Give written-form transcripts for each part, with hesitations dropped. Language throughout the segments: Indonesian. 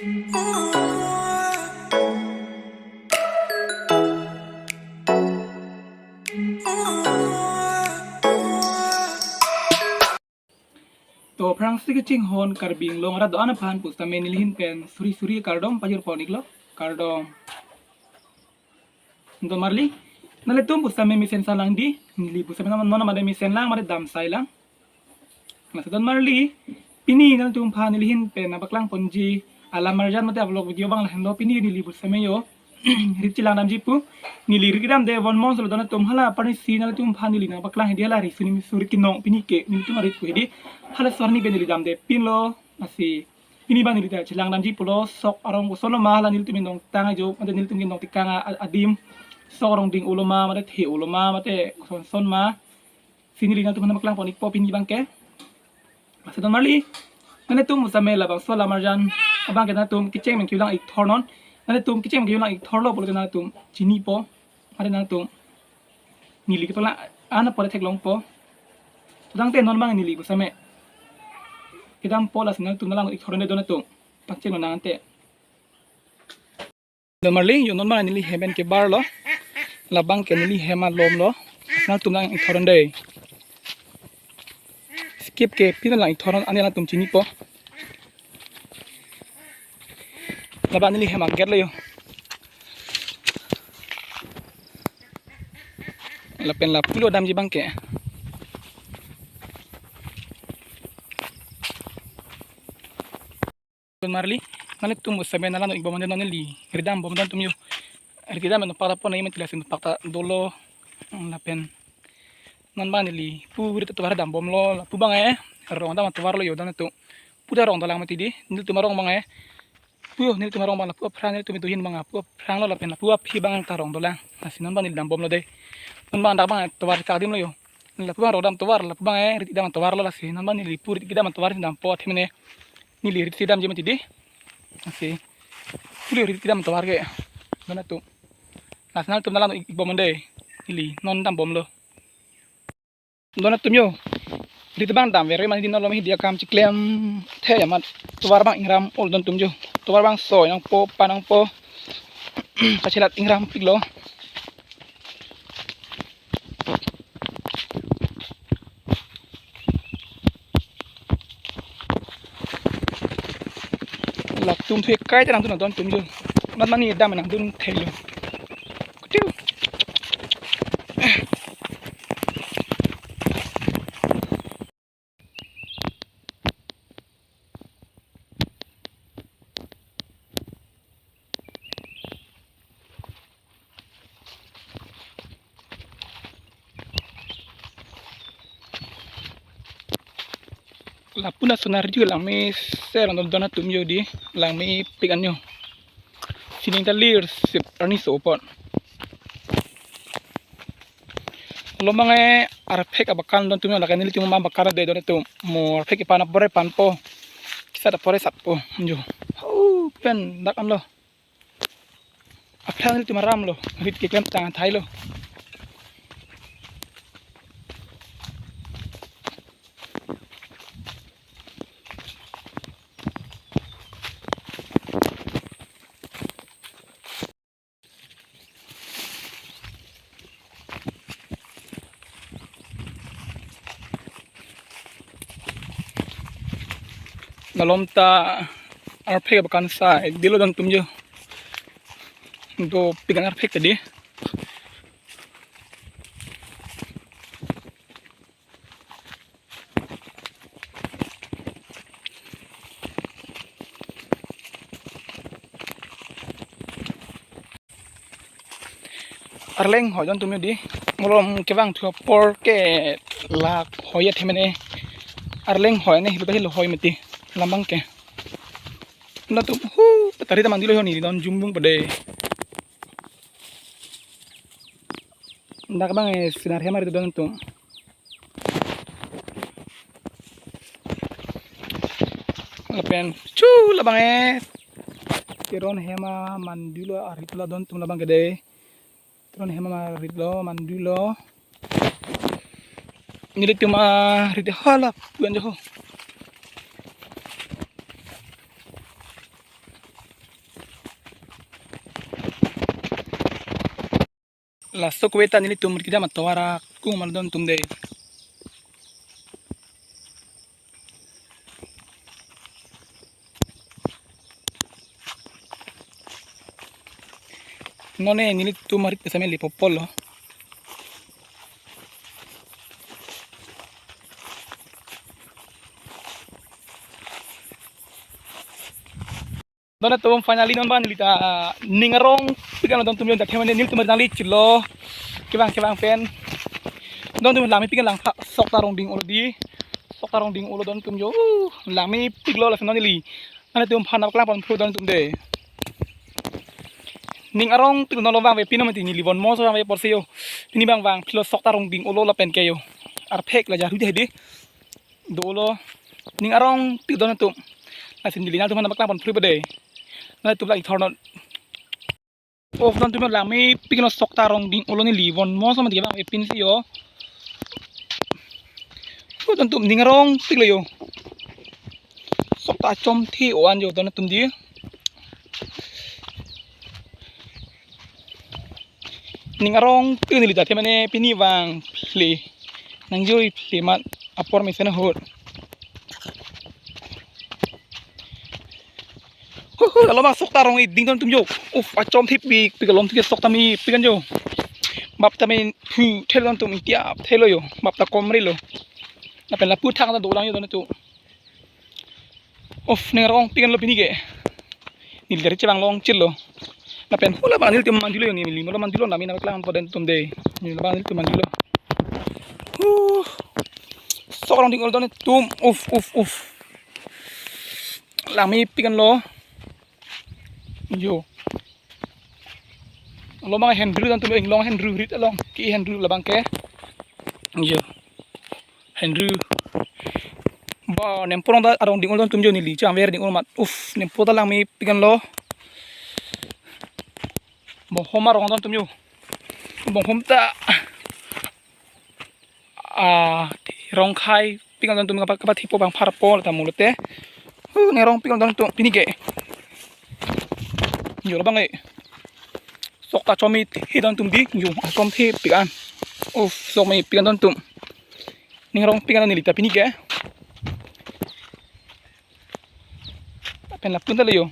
To prang sikicing hon karbing long ra do ana phan pusta menilhin pen suri suri kardom pajur poniklo kardom do marli nale tum pusta me misen salang di nili pusta me naman made misen lang made dam sai lang nasa don marli pini nal tum phan nilhin pen abaklang ponji ala marjan mate vlog video bang lahendo pini nili pusta me yo rit cilang dam jipu nili rigdam de von mon solo dona tum hala pani sinal tum phan nili na baklang dia la risuni suri kinong pini ke nili tum rit ku hedi hala sorni be nili dam de pinlo asi pini bang nili ta cilang dam jipu lo sok arong solo ma hala nili tum nong tanga jo mate nili tum nong tikanga adim sok arong ding uloma mate the uloma mate son ma sinili na tum na baklang ponik po pini bang ke asa don marli nane tum musame la bang sola marjan abang ke na tum kicheng men kilang ik thornon nane tum kicheng men kilang ik thorlo bol ke na tum chini po mare na tum nili ke tola ana pore thek long po tudang te non bang nili busame kidam pola sinal tum nalang ik thorne don tum pakche no nangante don marli yo non bang nili hemen ke bar lo labang ke nili hema lom lo na tum lang ik thorne de skip ke pinalang ik thoron ane na tum chini po laban nili hema get lo yo lapen la pulo dam jibang ke don marli nalik tum sabe na lano igbo manden nili ridam bom dan tum yo ridam no para po na imen tilasin pakta dolo lapen non ba nili puri to dam bom lo pu bang rong da matwar lo yo dan to puda rong dalang matidi nil tumarong bang pu nil tumarong bang pu phrang nil tumi tuhin bang pu phrang lo lapen pu phi bang tarong dolang asinon ba nil dam bom lo de non bang dak bang tawar kadim lo yo la pu bang rodam tawar la pu bang rit dam tawar lo la si non bang nili puri dam tawar dam po thimne nili rit dam je matidi asi puli rit dam tawar ke dona tu nasional tum dalam igbo mande nili non dam bom lo dona tum yo rit bang dam vere man dinolo mi dia kam ciklem the yamat tawar bang ingram ol don tum jo tawar bang soy nang po panang po kacilat ingram piglo lak tum thuê cái nang tu don tum jo man mani dam nang dun thelo kutiu la puna sonar juga lang mi ser on dona tum yo di lang mi pikan yo sining ta lir sip ani so pot lo mange arphek abakan don tum yo la kanili tum ma bakara de don tum mo arphek ipana pore pan po kisa da pore sat po jo pen dak an lo aplang tum ram lo hit ke klem tang thai lo nalom ta arphek bakan sa dilo dan tum jo do pigan arphek tadi arleng ho don tum yo di ngolom kebang thua por ke lak hoya themene arleng ho ne hiba hil hoi mati lambang ke na tu tari ta mandilo ni don jumbung pade ndak bang sinar hemar itu don tu lapen chu labang tiron hema mandilo aritula don tu labang gede tiron hema maritlo mandilo nilik tu ma rite hala buan jo la so kweta nili tum kita matawara ku mandon tum de none nili tum marit pesame li popolo dona tum finally non ban nili ta ningarong pikan don tum yon ta themane nil tum nali chilo kebang pen don tum lami pikan lang sok tarong ding ulodi sok tarong ding ulo don tum yo lami piklo la nili ane tum phana klang pon phru don tum de ning arong tu no lobang ve pinamati ni libon mo so ve porsio pini bang bang philo sok tarong ding ulo la pen keyo ar phek la jaru de dolo ning arong tu don tum asin dilina tum na baklang pon phru bade na tum la ithorno of don tum lami pikno sok tarong ding ulo ni libon mo so mati bang ve pin sio don tum ning arong piklo yo sok ta chom thi oan yo don tum di ningarong tu nili jate mane pini wang pli nang joi pli mat apor mi sena hot kalau masuk tarong i ding don tum jo acom thip bi pikalom thik sok tami pikan jo bap tami hu thelon tum tiap thelo yo bap ta komri lo na pen la pu thang ta dolang yo don tu ningarong pikan lo pini ge nil dari cebang long chilo na pen hula banil tum mandilo ni limo lo mandilo nami na klang poden tum de ni banil tum mandilo sorong dingol don tum lami pikan lo yo lo mga hendru dan tum ing long hendru rit along ki hendru labang ke yo hendru ba nempurong da arong dingol don tum jo ni li chang ver dingol mat nempo da lami pikan lo bong homa rong don tum yo bong hom ta rong khai pikan don tum ka thipo bang pharapol ta mulute ne rong pikan don tum pinike yo bang e sok ta chomi hi don tum di yo asom thi pikan sok mi pikan don tum ning rong pikan ni lita pinike pen la punta le yo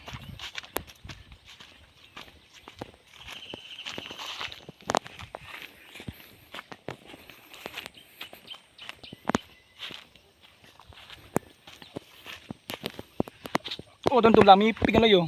don tum lami pikan lo yo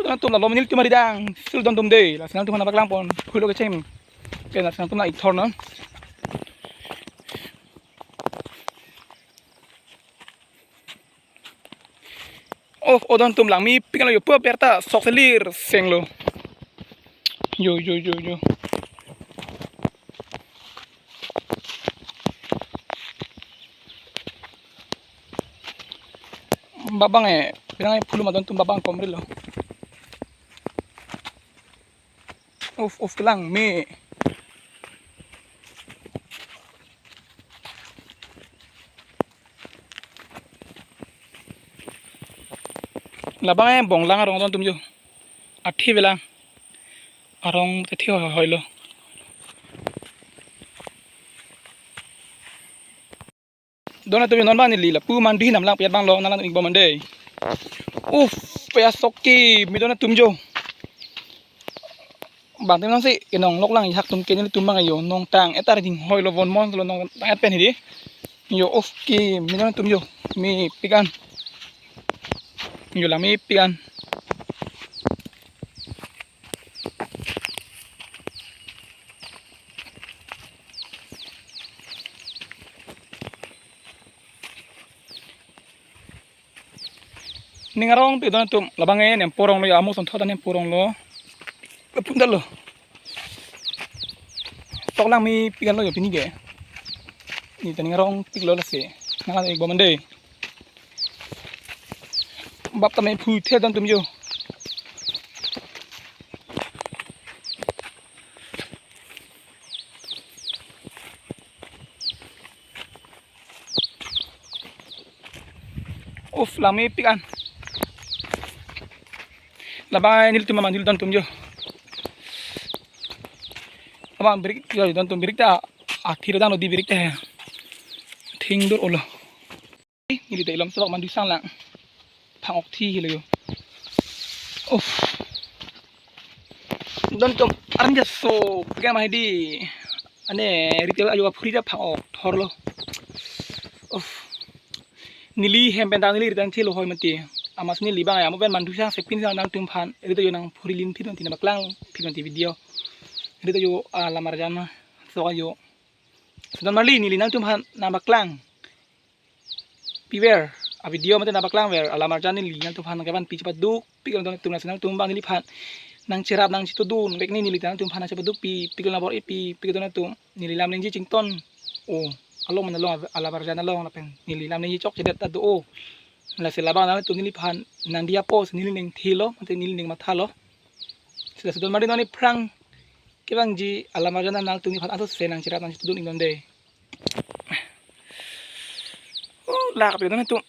don tum la lo menil tum maridang sul don tum de la senang tum na baklang pon khulo ke chem ke la senang tum na ithor no don tum lami pikan lo yo pu aperta sok selir senglo yo babang pinang pulu madon tum babang komril lo kelang me labang bonglang arong don tum jo athi belang arong tethi hoilo dona tum non ban ni la pu man di nam lang piat bang lo nalan ing bomande paya sokki mi dona tum jo bang tem nang si inong lok lang hak tum ke ni tum bang yo nong tang etar ding hoilo von mon lo nong tang pen hi yo ki mi dona tum jo mi pikan yo la mi pikan ningarong tu don tum labang nem porong lo ya amu son thoda nem porong lo pundal lo tok lang mi pikan lo yo pini ge ni ta ningarong tiklo la se nang ek bomande bap ta me phu the don tum yo lami pikan. Labang nil tu mamandil dan tumjo. Abang birik ya dan tum birik ta akhir dan di birik ta. Thing dur olo. Nili ta ilam sabak mandu sang lang. Phang ok thi hilo yo. Dan tum aranja so pikan mah di. Ane retail ayo phuri ta phang ok thor lo. Nili hempen tang nili dan thilo hoi mati. Amas nili bang ya mo ben mandu sang sepin sang nang tum phan. Rito yo nang phuri lin thidon tina baklang thidon ti video. Rito yo lamar jana so ayo. Sudan marli nili nang tum phan na baklang. Piwer a video mate na baklang wer alamar jana nili nang tum phan kaban pi cepat duk pi kan tum nasional tum bang nili phan. Nang cerap nang situ dun bek ni nili nang tum phan cepat duk pi kan labor pi kan tum nili lam ning ji cington. Along manalong alabar jana long napen nili lam ning chok cedet ta do. La selabang na tum nili phan nang dia pos nili ning thilo mate nili ning mathalo. Sudan marli noni prang kibang ji alamar jana nang tum ni phan aso senang cerap nang situ dun ing donde. Lah kapit na tum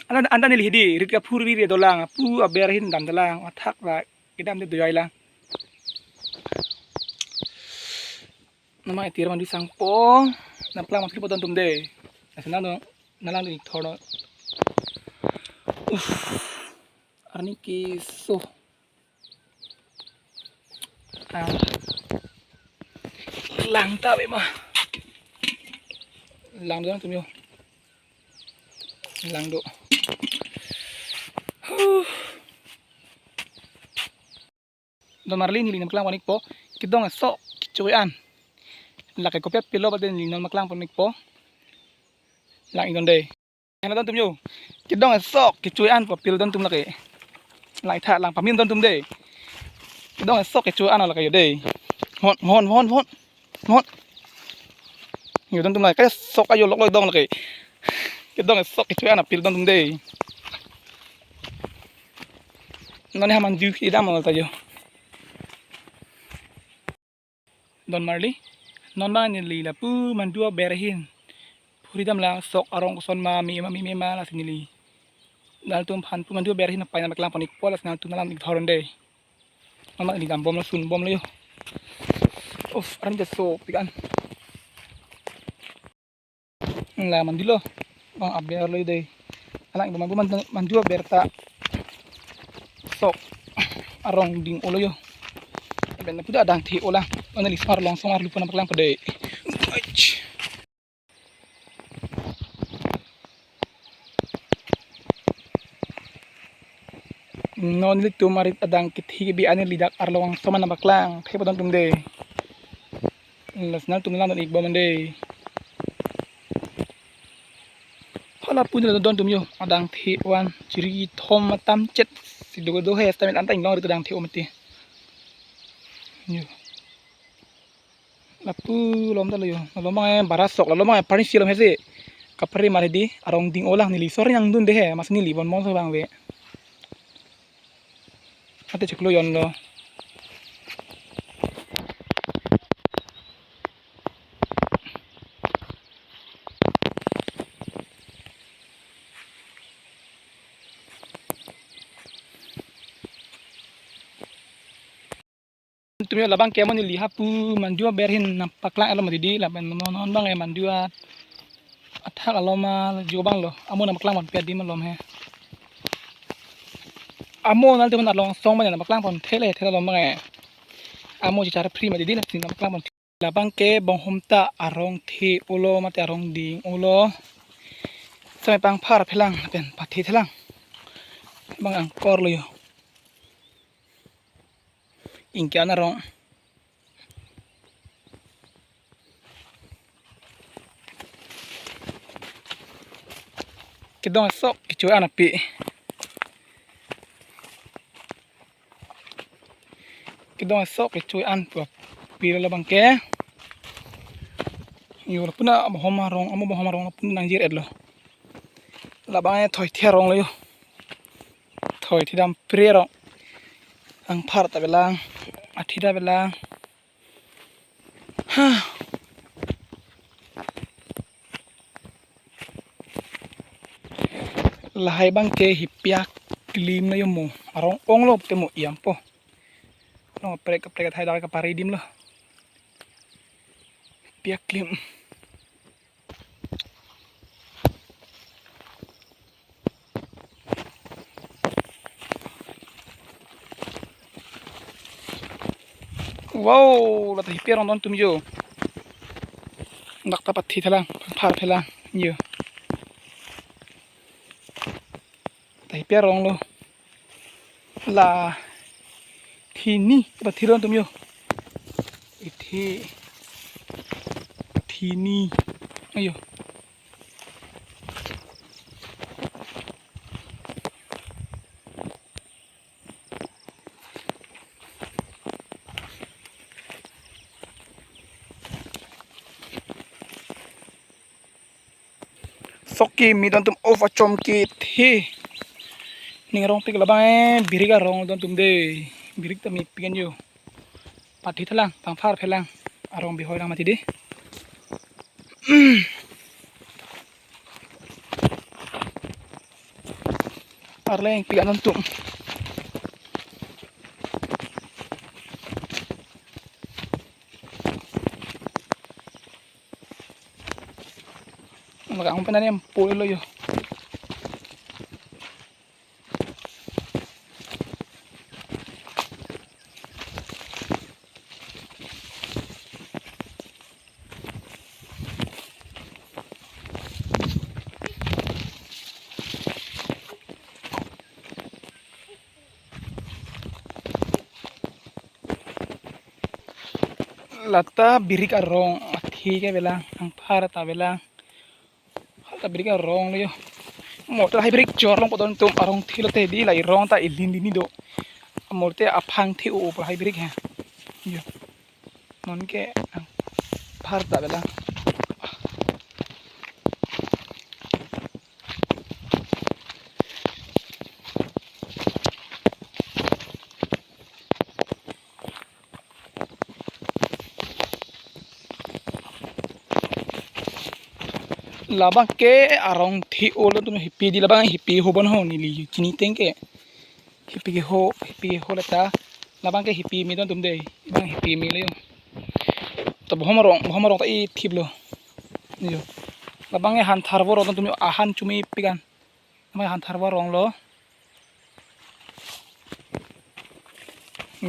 anda nili hidi rit ka phuri ri dolang pu aber hin dam dalang athak la idam de doyai lang. Nama itir mandu sang po naplang masih potong tum de. Asana no nalang ni thodo. Arni ki so. Lang ta be ma. Lang do tum yo. Lang do. Don marli nili nam klang wanik po kidong so kicuyan. Laki ko pet pilo baden nili nam maklang ponik po. Lang idon de. Yang don tum yo. Kidong so kicuyan po pilo don tum laki. Lang tha lang pamin don tum de. Kidong so kicuyan ala kayo de. Hon. Yo don tum laki kay sok ayo lok dong laki. Kidong sok kicuyan pilo don tum de. Nani haman ju idam mal tayo. Don marli non bang nili la pu mandua berhin. Puri dam lang sok arong kuson mami la sinili. Dal tum phan pu mandua berhin pa na baklang panik polas na tu nalam igthoron de. Mama ni dam bom la sun bom la yo. Aran so pikan. La mandilo bang aber lo de. Alang mandua berta sok arong ding ulo yo. Ben puda dang thi ola. Ona lismar long songar lupa na baklang pade. Non lit tu marit adang kithi bi anir lidak arlawang soman na baklang. Thai padon tum de. Lasnal tum lam ik bomande. Phala pun don tum yo adang thi wan ciri thom matam chet sidu do he stamit antang long rit adang thi omati. Yo. Lapu lom ta yo lomang baras sok lomang panis silom hese kapari mari di arong ding olah nili sore yang dun de he mas nili bon mon so bang we ate chuklo yon lo tumyo labang kemon nili hapu mandua berhin nampaklang alom di laban non bang mandua athak aloma jo bang lo amo nampaklang mon pedi malom he amo nal teman along song man nampaklang pon thele lom bang amo cara free ma di la sin nampaklang pon labang ke bong homta arong thi ulo mate arong ding ulo sampai pang phar phelang pen pathi thelang bang angkor lo yo ingkya na rong kidong sok kicuan api kidong sok kicuan pila labang ke yo puna bohomarong amo bohomarong pun nangjir edlo labang thoi therong lo yo thoi thidam prerong ang phar ta belang athida belang lahai bang ke hipiak klim na yo mo arong ong lo te mo iam po no prek thai da ka paridim lo hipiak klim wow la hipiak rong don tum yo dak ta pathi thalang phar phelang yo tai hipiak rong lo là thì ni và thì ron tụi mình thì ni ayo soki mi don tum over chom ki thi ningarong pik labang biriga rong don tum de birik ta mi pigen yo pati thalang pang phar phelang arong bi hoi rang mati de arleng pigan don tum maga ang penan pulo lo yo lata birik arong athi ke belang ang phar ta belang halta birik arong lo yo motor hai birik chor long podon tum arong thilo te di lai rong ta ilin dini do morte aphang thi u por hai birik ha yo non ke ang phar ta belang labang ke arong thi olo tu hipi di labang hipi ho bon ho ni li chini tengke hipi ho lata labang ke hipi mi don tum de bang hipi mi le to bhomorong ta i thiblo yo labang e han tharbo ro don tum ahan chumi pigan mai han tharbo rong lo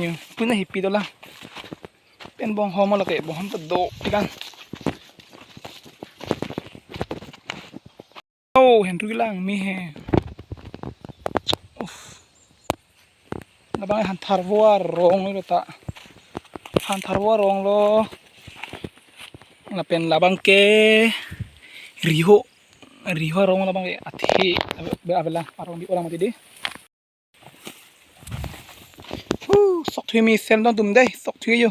yo puna hipi do la pen bong ho mo la ke bom ta do pigan oh henry lang mi he labang han tharwa rong lo ta han tharwa rong lo la pen labang ke riho rong labang ke athi be abela arong di olang mati de sok thui mi sen don tum dai sok thui yo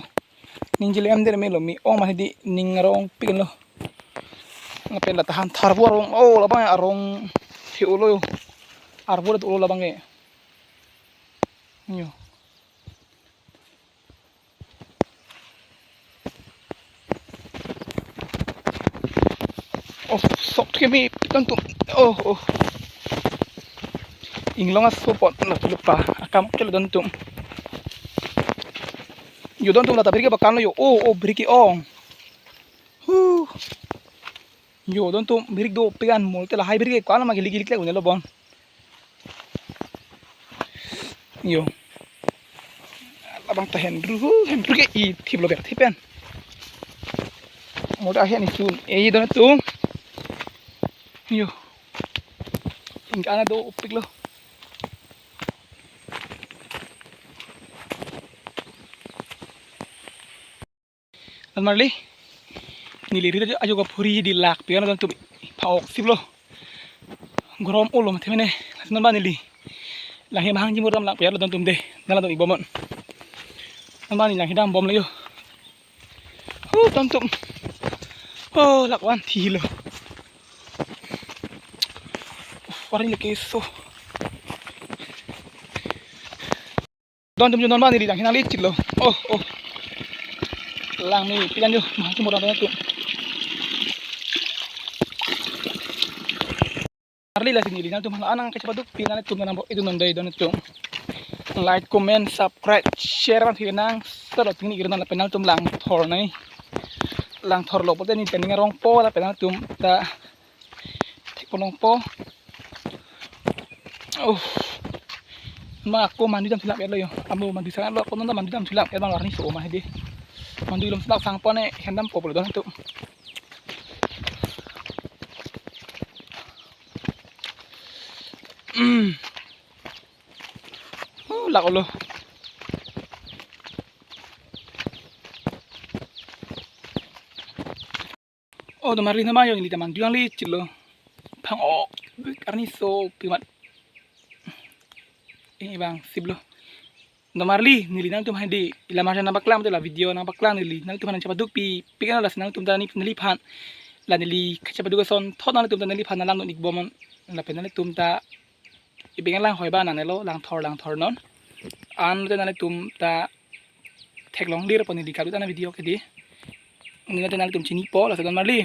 ninjil em der me lo mi ong ma di ningarong pin lo ngapen la tahan tharbo rong oh labang arong thi ulo arbo de ulo labang e yo oh sok kemi pikan tum oh inglonga support na lupa akam kelo don tum yo don tum la tabiri ke bakan lo yo oh briki ong yo don tum birik do pigan molte la hai birik kwala ma gili gili kle unelo bon yo abang ta hendru ke i thiblo ber thipen moda he ni chun e don tu yo ingana do piklo almarli niliri ajo ga phuri di lak pian don tu phok siblo gorom ulom themene non ba nili la he mahang jimur ram lak pian don tum de dala don ibomon non ba ni lang hidam bom le yo don tum lak wan thi lo parin le keso don tum non ba nili lang hinang lit chilo lang ni pian yo mahang jimur ram tu arli lah sinili na tum anang kacapaduk pinan tum na itu nonday don tum like comment subscribe share man hinang sarot ni giran na penal tum lang thor nai lang thor lo pote ni tening rong po la penal tum ta thik polong po ma aku mandi dam silap lo yo amu mandi sana lo kono mandi dam silap bang larni so ma hedi mandi lom silap sang pone hendam po don tum lak lo domari na mayo ni taman duang li chilo phang karni so pimat ini bang siblo domarli nili nang tum handi ila masya na baklam tu la video na baklam nili nang tum han chapaduk pi kan las nang tum tani nili phan la nili chapaduk son thot nang tum tani phan na lang nik bomon la penal tum ta ibeng lang hoi ba na lo lang thor non an te na tum ta thek long lir pon nili ka ta na video ke di ni na tum chini po la don marli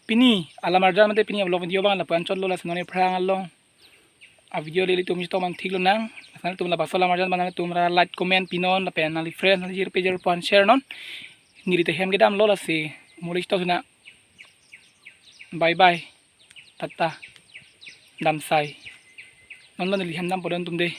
pini alamar jan mate pini lo video bang la pan chot lo la snone phrang long a video le tum to man thik lo nang na tum la basala mar jan ban tum ra like comment pinon la pen na li friend na jir page pon share non ni ri te hem ge dam lo la se mulis to na bye bye tata dam sai non ban li hem dam podon tum de